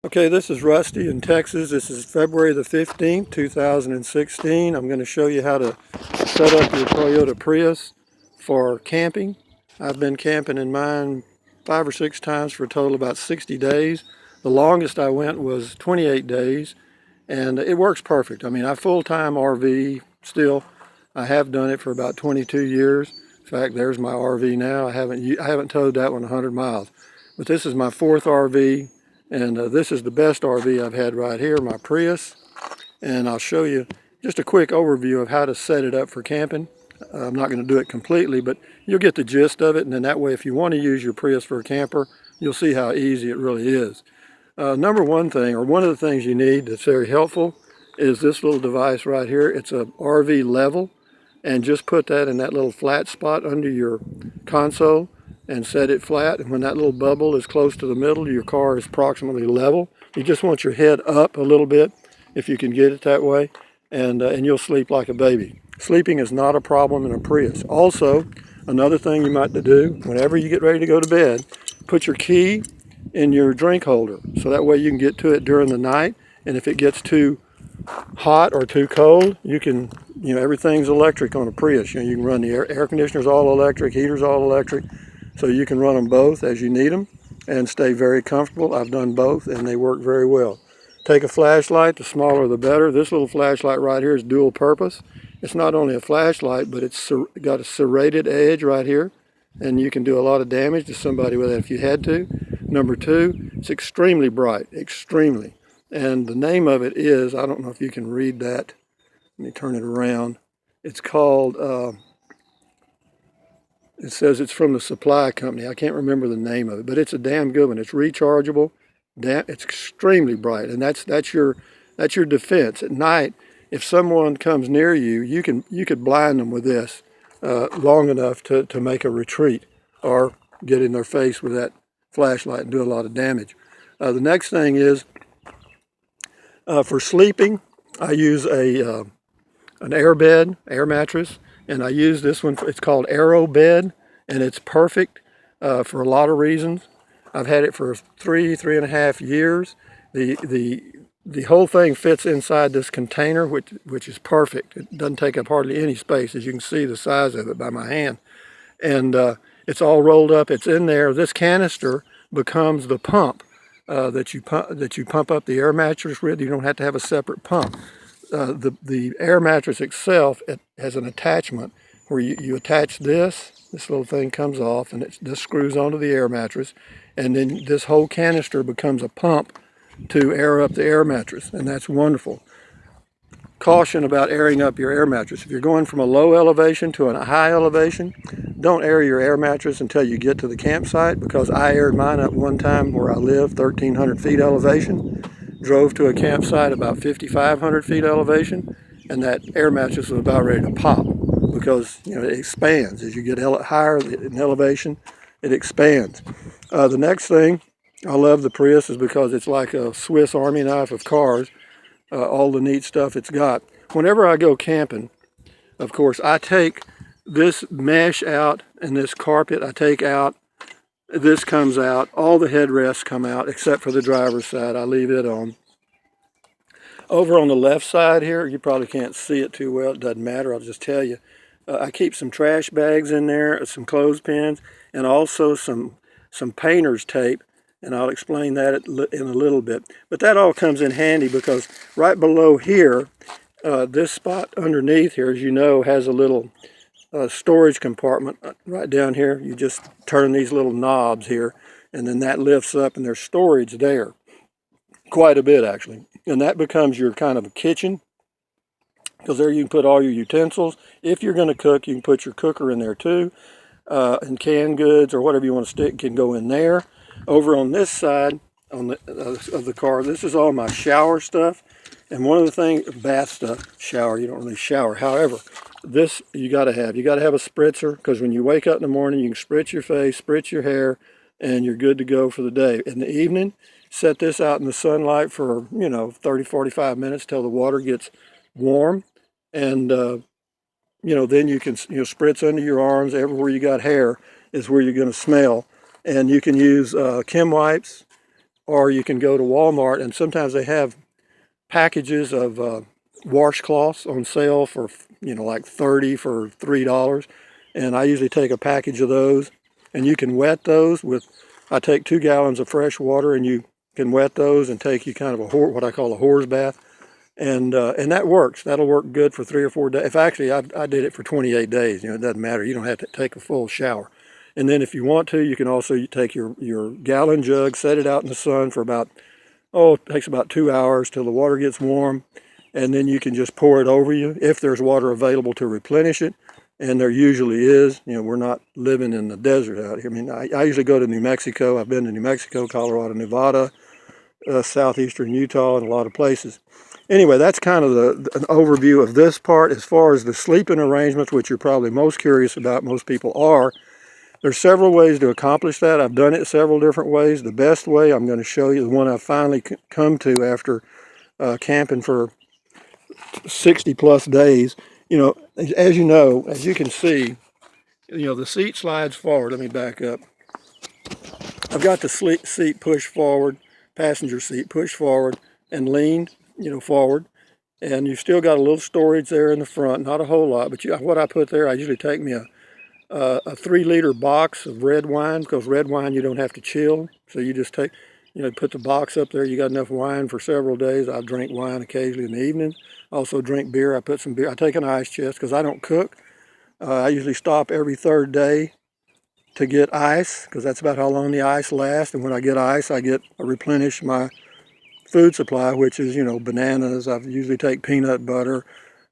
Okay, this is Rusty in Texas. This is February the 15th, 2016. I'm going to show you how to set up your Toyota Prius for camping. I've been camping in mine 5 or 6 times for a total of about 60 days. The longest I went was 28 days, and it works perfect. I mean, I full-time RV still. I have done it for about 22 years. In fact, there's my RV now. I haven't towed that one 100 miles. But this is my fourth RV. And this is the best RV I've had right here, my Prius. And I'll show you just a quick overview of how to set it up for camping. I'm not going to do it completely, but you'll get the gist of it. And then that way, if you want to use your Prius for a camper, you'll see how easy it really is. Number one thing, or one of the things you need that's very helpful, is this little device right here. It's a RV level. And just put that in that little flat spot under your console and set it flat. And when that little bubble is close to the middle, your car is approximately level. You just want your head up a little bit if you can get it that way, and you'll sleep like a baby. Sleeping is not a problem in a Prius. Also, another thing you might do, whenever you get ready to go to bed, put your key in your drink holder, so that way you can get to it during the night. And if it gets too hot or too cold, you can, everything's electric on a Prius. You can run the air conditioners all electric, heaters all electric, so you can run them both as you need them and stay very comfortable. I've done both and they work very well. Take a flashlight, the smaller the better. This little flashlight right here is dual purpose. It's not only a flashlight, but it's got a serrated edge right here, and you can do a lot of damage to somebody with it if you had to. Number two, it's extremely bright, extremely. And the name of it is, I don't know if you can read that. Let me turn it around. It's called, it says it's from the supply company. I can't remember the name of it, but it's a damn good one. It's rechargeable. It's extremely bright, and that's your defense. At night, if someone comes near you, you could blind them with this long enough to make a retreat or get in their face with that flashlight and do a lot of damage. The next thing is, for sleeping, I use an air mattress, and I use this one. It's called Aero Bed, and it's perfect for a lot of reasons. I've had it for 3.5 years. The whole thing fits inside this container, which is perfect. It doesn't take up hardly any space, as you can see the size of it by my hand. And it's all rolled up. It's in there. This canister becomes the pump that you pump up the air mattress with. You don't have to have a separate pump. The air mattress itself, it has an attachment where you attach this little thing comes off, and this screws onto the air mattress, and then this whole canister becomes a pump to air up the air mattress, and that's wonderful. Caution about airing up your air mattress. If you're going from a low elevation to a high elevation, don't air your air mattress until you get to the campsite, because I aired mine up one time where I live, 1,300 feet elevation, drove to a campsite about 5,500 feet elevation, and that air mattress was about ready to pop, because it expands as you get higher in elevation. It expands. The next thing, I love the Prius is because it's like a Swiss Army knife of cars. All the neat stuff it's got. Whenever I go camping, of course, I take this mesh out and this carpet I take out. This comes out. All the headrests come out except for the driver's side. I leave it on. Over on the left side here, you probably can't see it too well. It doesn't matter. I'll just tell you. I keep some trash bags in there, some clothespins, and also some painter's tape. And I'll explain that in a little bit. But that all comes in handy because right below here, this spot underneath here, as you know, has a little storage compartment right down here. You just turn these little knobs here, and then that lifts up, and there's storage there. Quite a bit, actually. And that becomes your kind of a kitchen, because there you can put all your utensils. If you're going to cook, you can put your cooker in there too. And canned goods or whatever you want to stick can go in there. Over on this side of the car, this is all my shower stuff. And one of the things, bath stuff, shower, you don't really shower. However, this you got to have a spritzer, because when you wake up in the morning, you can spritz your face, spritz your hair, and you're good to go for the day. In the evening, set this out in the sunlight for, 30, 45 minutes till the water gets warm. And, then you can, spritz under your arms. Everywhere you got hair is where you're going to smell. And you can use Chem wipes, or you can go to Walmart, and sometimes they have packages of washcloths on sale for, like 30 for $3. And I usually take a package of those, and you can wet those with, I take 2 gallons of fresh water, and you can wet those and take you kind of what I call a horse bath. And that works. That'll work good for 3 or 4 days. If actually, I did it for 28 days. It doesn't matter. You don't have to take a full shower. And then if you want to, you can also take your gallon jug, set it out in the sun for about, it takes about 2 hours till the water gets warm. And then you can just pour it over you if there's water available to replenish it. And there usually is. We're not living in the desert out here. I mean, I usually go to New Mexico. I've been to New Mexico, Colorado, Nevada, southeastern Utah, and a lot of places. Anyway, that's kind of an overview of this part. As far as the sleeping arrangements, which you're probably most curious about, most people are, there's several ways to accomplish that. I've done it several different ways. The best way I'm going to show you, the one I've finally come to after camping for 60 plus days. As you can see, the seat slides forward. Let me back up. I've got the seat pushed forward, passenger seat pushed forward and leaned, forward. And you've still got a little storage there in the front, not a whole lot, but what I put there, I usually take me a 3-liter box of red wine, because red wine you don't have to chill. So you just take, put the box up there. You got enough wine for several days. I drink wine occasionally in the evening. I also drink beer. I put some beer. I take an ice chest because I don't cook. I usually stop every 3rd day to get ice, because that's about how long the ice lasts. And when I get ice, I replenish my food supply, which is, bananas. I usually take peanut butter,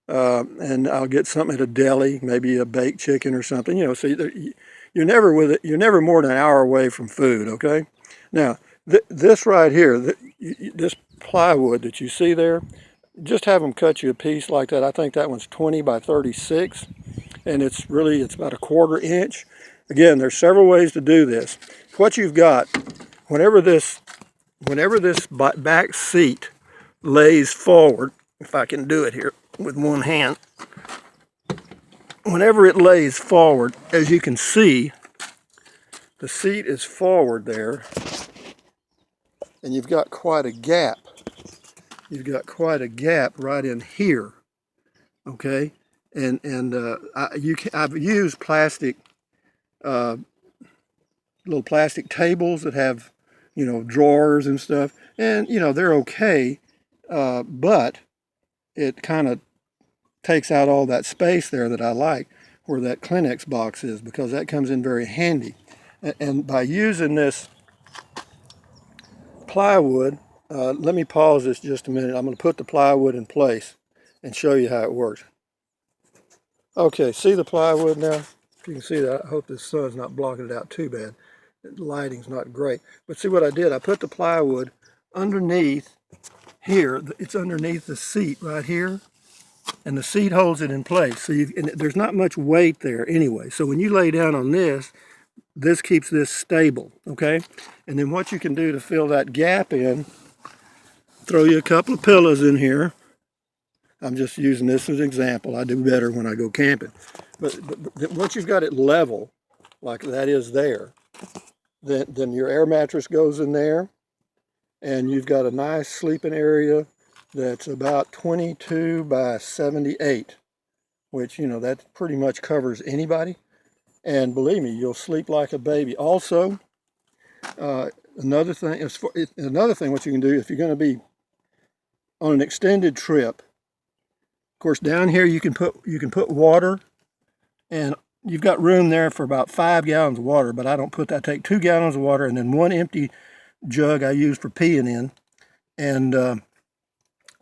and I'll get something at a deli, maybe a baked chicken or something. So you're never more than an hour away from food. Okay. Now this right here, this plywood that you see there, just have them cut you a piece like that. I think that one's 20 by 36, and it's about a 1/4 inch. Again, there's several ways to do this. What you've got, whenever this back seat lays forward, if I can do it here with one hand, whenever it lays forward, as you can see, the seat is forward there, and you've got quite a gap. You've got quite a gap right in here, okay? And I've used plastic, little plastic tables that have, drawers and stuff, and they're okay, but it kind of takes out all that space there that I like, where that Kleenex box is, because that comes in very handy. And by using this plywood, let me pause this just a minute. I'm going to put the plywood in place and show you how it works. Okay, see the plywood now? If you can see that, I hope the sun's not blocking it out too bad. The lighting's not great. But see what I did? I put the plywood underneath here. It's underneath the seat right here, and the seat holds it in place. So and there's not much weight there anyway. So when you lay down on this keeps this stable, okay? And then what you can do to fill that gap in, throw you a couple of pillows in here. I'm just using this as an example. I do better when I go camping. But once you've got it level, like that is there, then your air mattress goes in there, and you've got a nice sleeping area that's about 22 by 78, which, which pretty much covers anybody. And believe me, you'll sleep like a baby. Also, another thing, what you can do if you're going to be on an extended trip, of course, down here you can put water, and you've got room there for about 5 gallons of water, but I don't put that. I take 2 gallons of water and then 1 empty jug I use for peeing in. And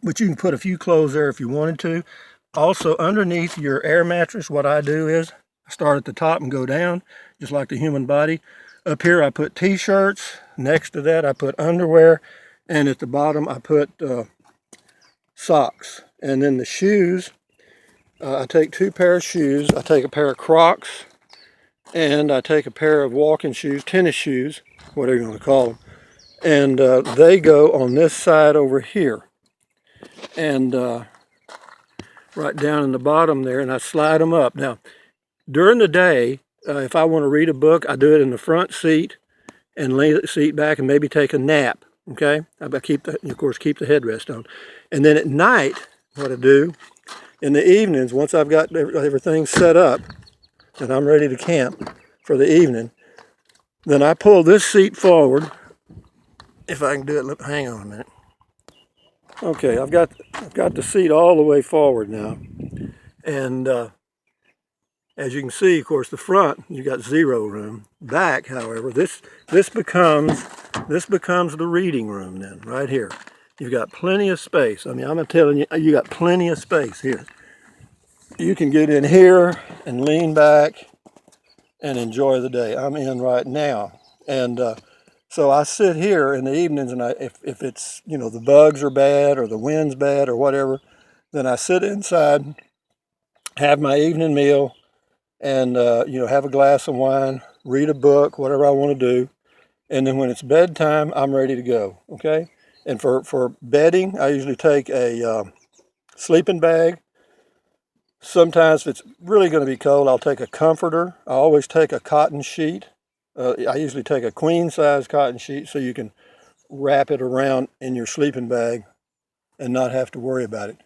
but you can put a few clothes there if you wanted to. Also, underneath your air mattress, what I do is I start at the top and go down, just like the human body. Up here I put t-shirts. Next to that I put underwear, and at the bottom I put socks. And then the shoes, I take 2 pairs of shoes. I take a pair of Crocs, and I take a pair of walking shoes, tennis shoes, whatever you want to call them. And they go on this side over here, and right down in the bottom there, and I slide them up. Now, during the day, if I want to read a book, I do it in the front seat and lay the seat back and maybe take a nap. Okay, I keep the, of course, keep the headrest on. And then at night, what I do in the evenings, once I've got everything set up and I'm ready to camp for the evening, then I pull this seat forward. If I can do it, hang on a minute. Okay, I've got the seat all the way forward now, and as you can see, of course, the front you got zero room. Back, however, this becomes the reading room. Then right here, you've got plenty of space. I mean, I'm telling you, you got plenty of space here. You can get in here and lean back and enjoy the day. I'm in right now, and so I sit here in the evenings, and if it's, you know, the bugs are bad or the wind's bad or whatever, then I sit inside, have my evening meal, and you know, have a glass of wine, read a book, whatever I want to do, and then when it's bedtime, I'm ready to go. Okay, and for bedding, I usually take a sleeping bag. Sometimes if it's really going to be cold, I'll take a comforter. I always take a cotton sheet. I usually take a queen size cotton sheet so you can wrap it around in your sleeping bag and not have to worry about it.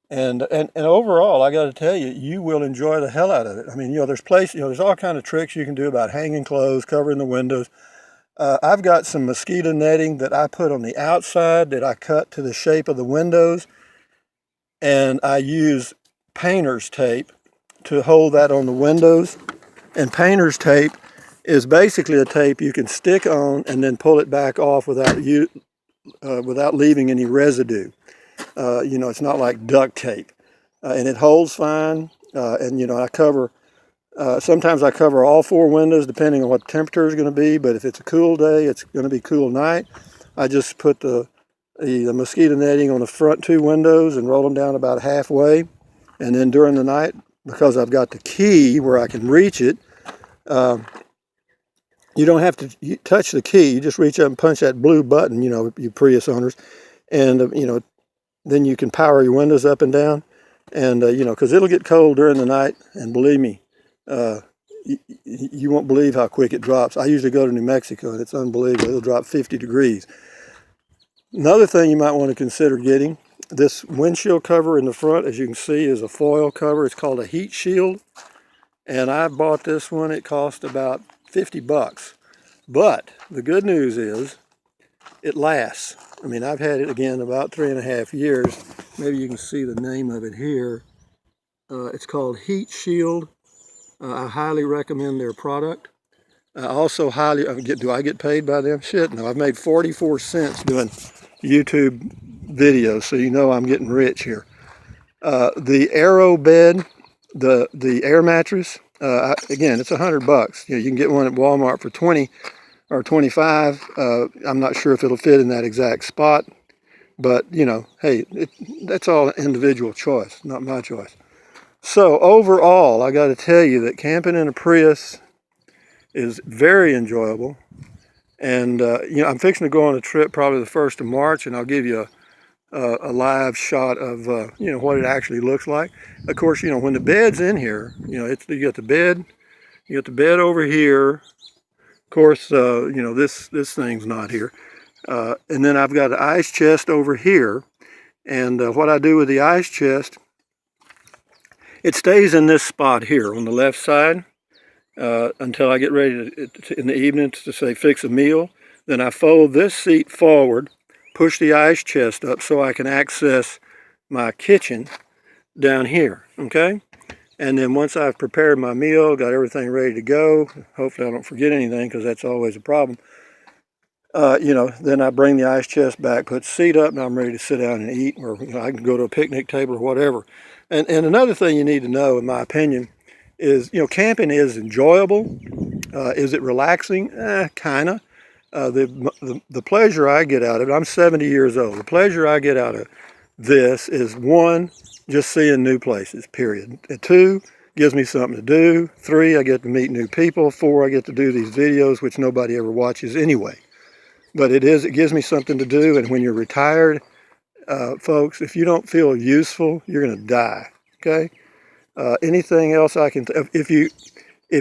And overall, I got to tell you, you will enjoy the hell out of it. I mean, you know, there's all kind of tricks you can do about hanging clothes, covering the windows. I've got some mosquito netting that I put on the outside that I cut to the shape of the windows, and I use painter's tape to hold that on the windows. And painter's tape is basically a tape you can stick on and then pull it back off without leaving any residue. You know, it's not like duct tape, and it holds fine. And you know, sometimes I cover all four windows depending on what the temperature is going to be. But if it's a cool day, it's going to be cool night. I just put the mosquito netting on the front two windows and roll them down about halfway. And then during the night, because I've got the key where I can reach it, you don't have to touch the key. You just reach up and punch that blue button, you know, you Prius owners, and you know, then you can power your windows up and down. And you know, because it'll get cold during the night, and believe me, you won't believe how quick it drops. I usually go to New Mexico, and it's unbelievable. It'll drop 50 degrees. Another thing you might want to consider getting, this windshield cover in the front, as you can see, is a foil cover. It's called a heat shield, and I bought this one. It cost about 50 bucks. But the good news is it lasts. I mean, I've had it again about 3.5 years. Maybe you can see the name of it here. It's called Heat Shield. I highly recommend their product. I also do I get paid by them? Shit, no. I've made 44 cents doing YouTube videos, so you know I'm getting rich here. The Aero bed, the air mattress, again, it's 100 bucks. You know, you can get one at Walmart for 20 or 25. I'm not sure if it'll fit in that exact spot, but you know, hey, that's all individual choice, not my choice. So overall, I got to tell you that camping in a Prius is very enjoyable. And you know, I'm fixing to go on a trip probably the 1st of March, and I'll give you a live shot of you know, what it actually looks like. Of course, you know, when the bed's in here, you know, you got the bed over here. Of course, you know, this thing's not here, and then I've got an ice chest over here. And what I do with the ice chest, it stays in this spot here on the left side until I get ready in the evening to say fix a meal. Then I fold this seat forward, push the ice chest up so I can access my kitchen down here, okay? And then once I've prepared my meal, got everything ready to go, hopefully I don't forget anything because that's always a problem, you know, then I bring the ice chest back, put the seat up, and I'm ready to sit down and eat, or you know, I can go to a picnic table or whatever. And another thing you need to know, in my opinion, is, you know, camping is enjoyable. Is it relaxing? Kind of. The pleasure I get out of it, I'm 70 years old. The pleasure I get out of this is, one, just seeing new places, period. And two, gives me something to do. Three, I get to meet new people. Four, I get to do these videos, which nobody ever watches anyway. But it gives me something to do. And when you're retired, folks, if you don't feel useful, you're going to die, okay? Anything else if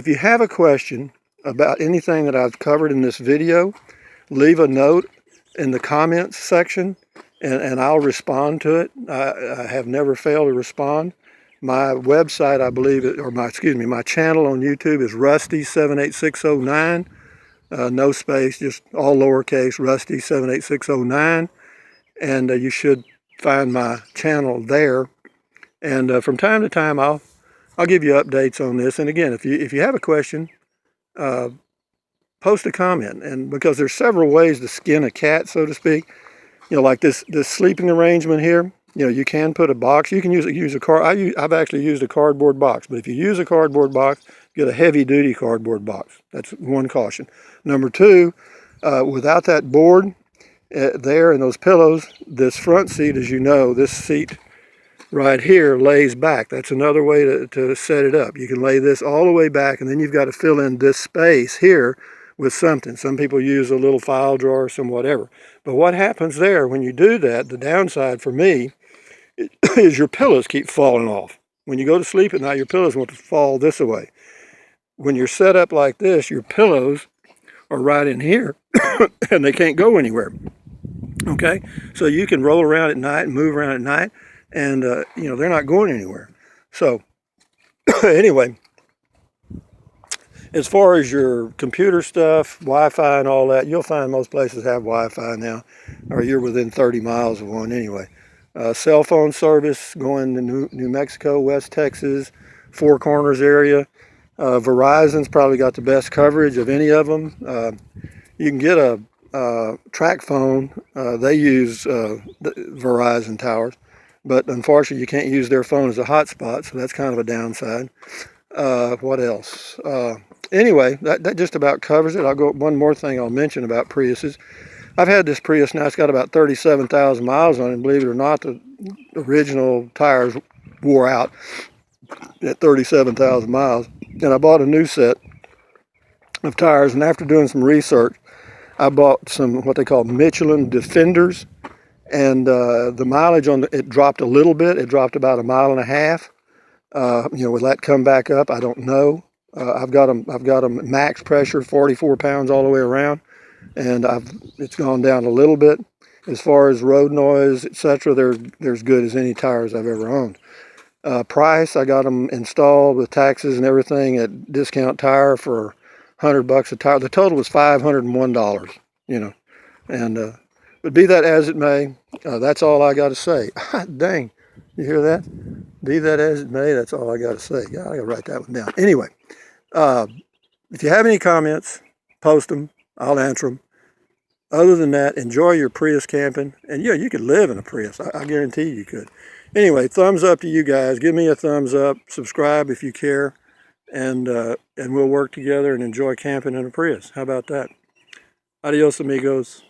you have a question about anything that I've covered in this video, leave a note in the comments section, and I'll respond to it. I have never failed to respond. My website, I believe, my channel on YouTube is Rusty78609. No space, just all lowercase, Rusty78609. And you should find my channel there. And from time to time, I'll give you updates on this. And again, if you have a question, post a comment. And because there's several ways to skin a cat, so to speak. Like this sleeping arrangement here. You can put a box. You can use a car. I've actually used a cardboard box. But if you use a cardboard box, get a heavy-duty cardboard box. That's one caution. Number two, without that board there and those pillows, this front seat, as you know, this seat right here lays back. That's another way to set it up. You can lay this all the way back, and then you've got to fill in this space here with something. Some people use a little file drawer, some whatever. But what happens there when you do that, the downside for me, is your pillows keep falling off. When you go to sleep at night, your pillows want to fall this way. When you're set up like this, your pillows are right in here, and they can't go anywhere. Okay? So you can roll around at night and move around at night, and they're not going anywhere. So anyway, as far as your computer stuff, Wi-Fi and all that, you'll find most places have Wi-Fi now, or you're within 30 miles of one anyway. Cell phone service going to New Mexico, West Texas, Four Corners area. Verizon's probably got the best coverage of any of them. You can get a track phone. They use Verizon towers, but unfortunately you can't use their phone as a hotspot, so that's kind of a downside. What else? Anyway, that just about covers it. I'll go one more thing I'll mention about Priuses. I've had this Prius now. It's got about 37,000 miles on it. And believe it or not, the original tires wore out at 37,000 miles. And I bought a new set of tires. And after doing some research, I bought some what they call Michelin Defenders. And the mileage on it dropped a little bit. It dropped about 1.5 miles. Will that come back up? I don't know. I've got them max pressure, 44 pounds all the way around, and it's gone down a little bit. As far as road noise, etc., they're as good as any tires I've ever owned. Price, I got them installed with taxes and everything at Discount Tire for $100 a tire. The total was $501. And but be that as it may, that's all I got to say. Dang, you hear that? Be that as it may, that's all I got to say. God, I got to write that one down. Anyway, if you have any comments, post them. I'll answer them. Other than that, enjoy your Prius camping. And yeah, you could live in a Prius. I guarantee you could. Anyway, thumbs up to you guys. Give me a thumbs up. Subscribe if you care. And we'll work together and enjoy camping in a Prius. How about that? Adios, amigos.